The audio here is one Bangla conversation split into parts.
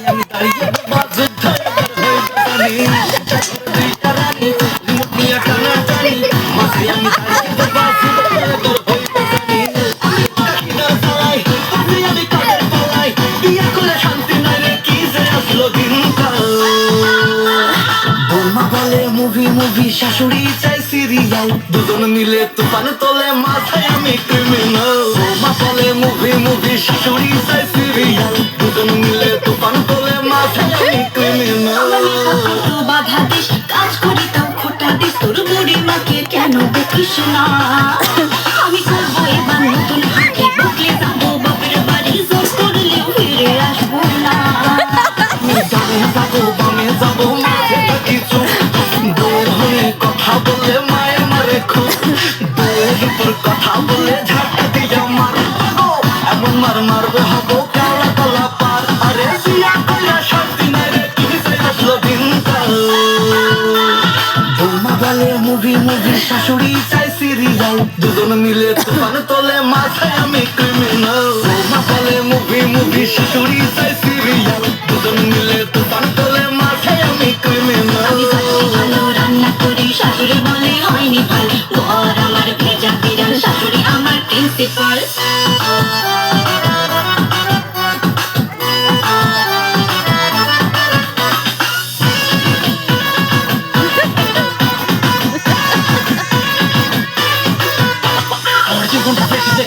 আমি দাঁড়িয়ে যুদ্ধ হয়ে দুইটা রানী নিয়ে টানাটানি মাঝে আমি দাঁড়িয়ে যুদ্ধ আমি কাদের পালাই বিয়ে করে শান্তি নাই রে কি যে আসলো দিনকাল বৌমা বলে মুভি শাশুড়ি চাই সিরিয়াল দুজন মিলে তুফান তোলে মাথায় আমি ক্রিমিনাল বৌমা বলে মুভি শাশুড়ি চাই সিরিয়াল দুজন মিলে তুফান তোলে মাথায় আমি ক্রিমিনাল বাধা দিস কাজ করি তাও খোটা দিস তোর বুড়ি মাকে কেন দেখিস না আমি করবো এবার নতুন হাঁটি বকলে যাবো বাপের বাড়ি জোর করলেও ফিরে আসবো না ডানে যাবো বামে যাবো মাঝে কিছু দূর হয়ে কথা বলে মায়ের মারে খুব দূরের উপর কথা বলে ঝাঁটা দিয়ে মারবো এমন মারবে হবো কালা কালা পার আরে বিয়া কইরা শান্তি নাই রে কি যে আসলো দিনকাল বৌমা বলে মুভি শাশুড়ি চাই সিরিয়াল দুজন মিলে তুফান তোলে মাথায় আমি ক্রিমিনাল বৌমা বলে মুভি শাশুড়ি চাই সিরিয়াল দুজন মিলে তুফান তোলে মাথায় আমি ক্রিমিনাল ভালো রান্না করি শাশুড়ি বলে হয়নি ভাল ঘর আমার ভেজা বিড়াল শাশুড়ি আমার প্রিন্সিপাল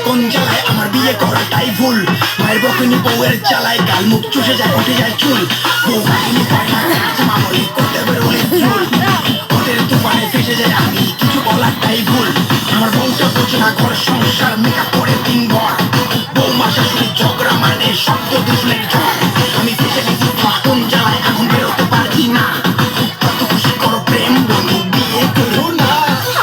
কোন জায়গায় আমার বিয়ে করাটাই ভুল মায়ের বকুনি বউয়ের চালায় গাল মুখ চুষে যায় উঠে যায় চুল বউ বাহিনী পায় না মামলি করতে বেরোলে চুল ওদের তুফানে ফেসে যায় আমি কিছু বলাটাই ভুল আমার বউটা বোঝে না ঘর সংসার মেকআপ করে দিন ভর বৌমা শাশুড়ি ঝগড়া মানে শব্দ দুষলের ঝড় আমি ফেসে গেছি কোন জায়গায় এখন বেরোতে পারছি না কত খুশি করো প্রেম বন্ধু বিয়ে করো না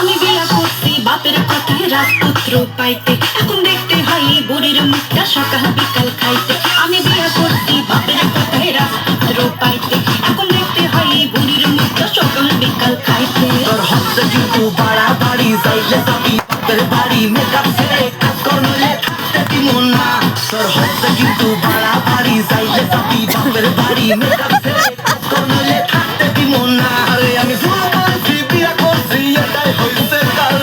আমি বিয়ে করছি বাপের কথায় রাজপুত্র পাইতে এখন দেখতে হয় বুড়ির মুখটা সকাল বিকাল খাইতে আমি বিয়ে করছি বাপের কথায় রাজপুত্র পাইতে এখন দেখতে হয় বুড়ির মুখটা সকাল বিকাল খাইতে তোর হচ্ছে কিন্তু বাড়াবাড়ি যাইলে যাবি বাপের বাড়ি মেকআপ ছেড়ে কাজ করলে থাকতে দিব না তোর হচ্ছে কিন্তু বাড়াবাড়ি যাইলে যাবি বাপের বাড়ি মেকআপ ছেড়ে কাজ করলে থাকতে দিব না আরে আমি ভুল বলছি বিয়ে করছি এটাই হয়েছে কাল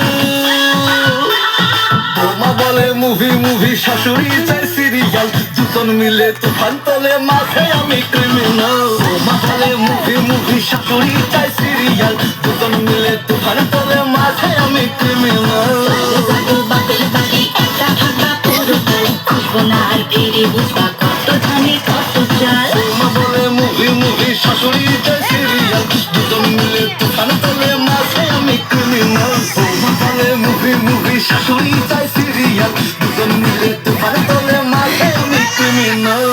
বৌমা বলে মুভি শাশুড়ি চাই সিরিয়াল দুজন মিলে তুফান তোলে মাথায় আমি ক্রিমিনাল বৌমা বলে মুভি শাশুড়ি চাই সিরিয়াল দুজন মিলে তুফান তোলে মাথায় আমি ক্রিমিনাল বাপের বাড়ি একা থাকা পুরো কাল খুঁজবো না আর ফিরে বুঝবা কত ধানে কত চাল বৌমা বলে মুভি শাশুড়ি চাই সিরিয়াল দুজন মিলে তুফান তোলে মাথায় আমি ক্রিমিনাল বৌমা বলে মুভি শাশুড়ি চাই সিরিয়াল দুজন মিলে তুফান তোলে মাথায় আমি ক্রিমিনাল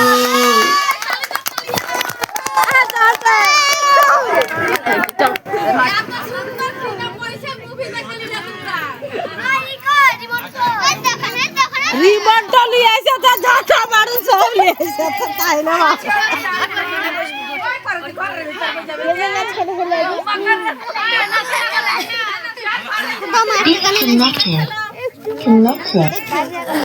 রিমোট টলি এসে তো ঝাঁটা মারু সব এসে তো তাই না Disconnected. Connected.